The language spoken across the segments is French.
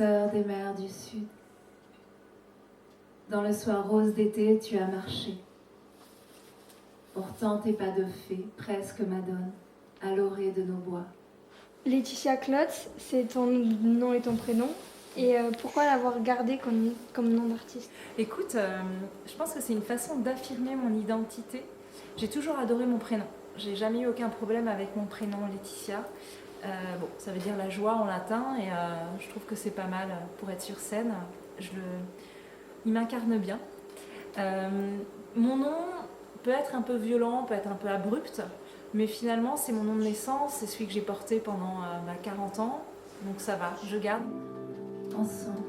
sœur des mers du Sud. Dans le soir rose d'été, tu as marché, portant tes pas de fée, presque madone, à l'orée de nos bois. Laetitia Klotz, c'est ton nom et ton prénom. Et pourquoi l'avoir gardé comme nom d'artiste? Écoute, je pense que c'est une façon d'affirmer mon identité. J'ai toujours adoré mon prénom. J'ai jamais eu aucun problème avec mon prénom Laetitia. Ça veut dire la joie en latin et je trouve que c'est pas mal pour être sur scène. Il m'incarne bien. Mon nom peut être un peu violent, peut être un peu abrupt, mais finalement c'est mon nom de naissance, c'est celui que j'ai porté pendant 40 ans, donc ça va, je garde. Ensemble,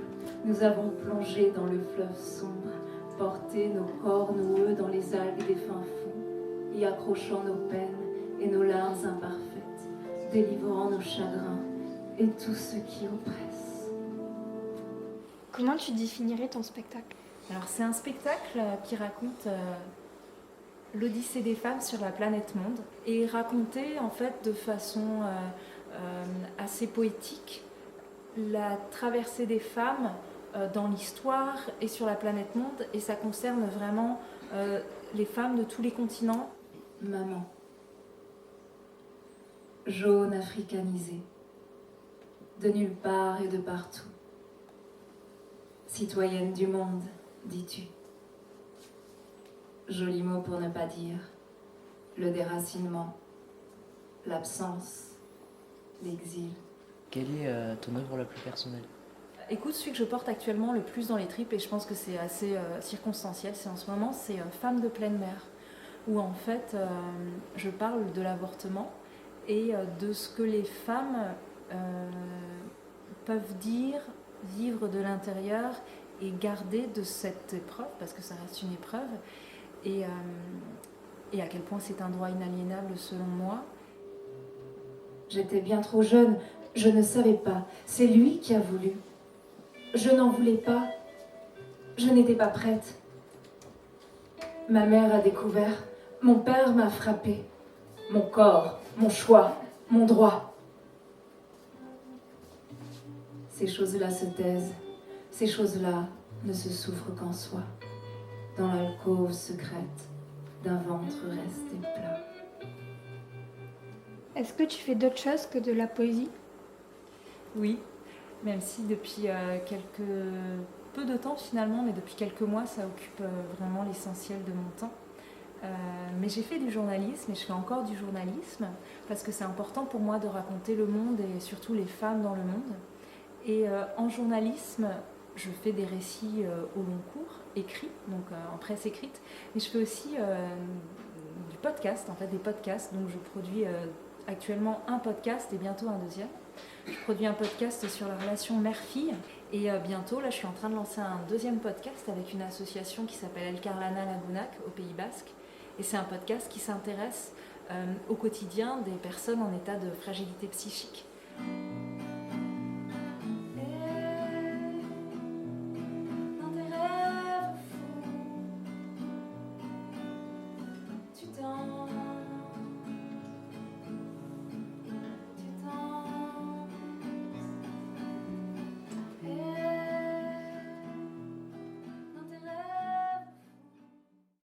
nous avons plongé dans le fleuve sombre, porté nos corps noueux dans les algues des fins fonds, y accrochant nos peines et nos larmes imparfaites, délivrant nos chagrins et tout ce qui oppresse. Comment tu définirais ton spectacle? Alors c'est un spectacle qui raconte l'Odyssée des femmes sur la planète Monde et raconté en fait de façon assez poétique la traversée des femmes dans l'histoire et sur la planète Monde, et ça concerne vraiment les femmes de tous les continents. Maman, jaune africanisée, de nulle part et de partout. Citoyenne du monde, dis-tu. Joli mot pour ne pas dire le déracinement, l'absence, l'exil. Quelle est ton œuvre la plus personnelle? Écoute, celui que je porte actuellement le plus dans les tripes, et je pense que c'est assez circonstanciel, c'est en ce moment, c'est Femme de pleine mer, où en fait je parle de l'avortement et de ce que les femmes peuvent dire, vivre de l'intérieur et garder de cette épreuve, parce que ça reste une épreuve, et à quel point c'est un droit inaliénable selon moi. J'étais bien trop jeune, je ne savais pas. C'est lui qui a voulu. Je n'en voulais pas. Je n'étais pas prête. Ma mère a découvert. Mon père m'a frappée. Mon corps, mon choix, mon droit. Ces choses-là se taisent. Ces choses-là ne se souffrent qu'en soi. Dans l'alcôve secrète d'un ventre resté plat. Est-ce que tu fais d'autres choses que de la poésie? Oui, même si depuis peu de temps finalement, mais depuis quelques mois, ça occupe vraiment l'essentiel de mon temps. Mais j'ai fait du journalisme et je fais encore du journalisme parce que c'est important pour moi de raconter le monde et surtout les femmes dans le monde. Et en journalisme, je fais des récits au long cours, écrits, donc en presse écrite, mais je fais aussi du podcast, en fait des podcasts, donc je produis actuellement un podcast et bientôt un deuxième. Je produis un podcast sur la relation mère-fille et bientôt, là, je suis en train de lancer un deuxième podcast avec une association qui s'appelle El Carlana Lagunac au Pays Basque. Et c'est un podcast qui s'intéresse au quotidien des personnes en état de fragilité psychique.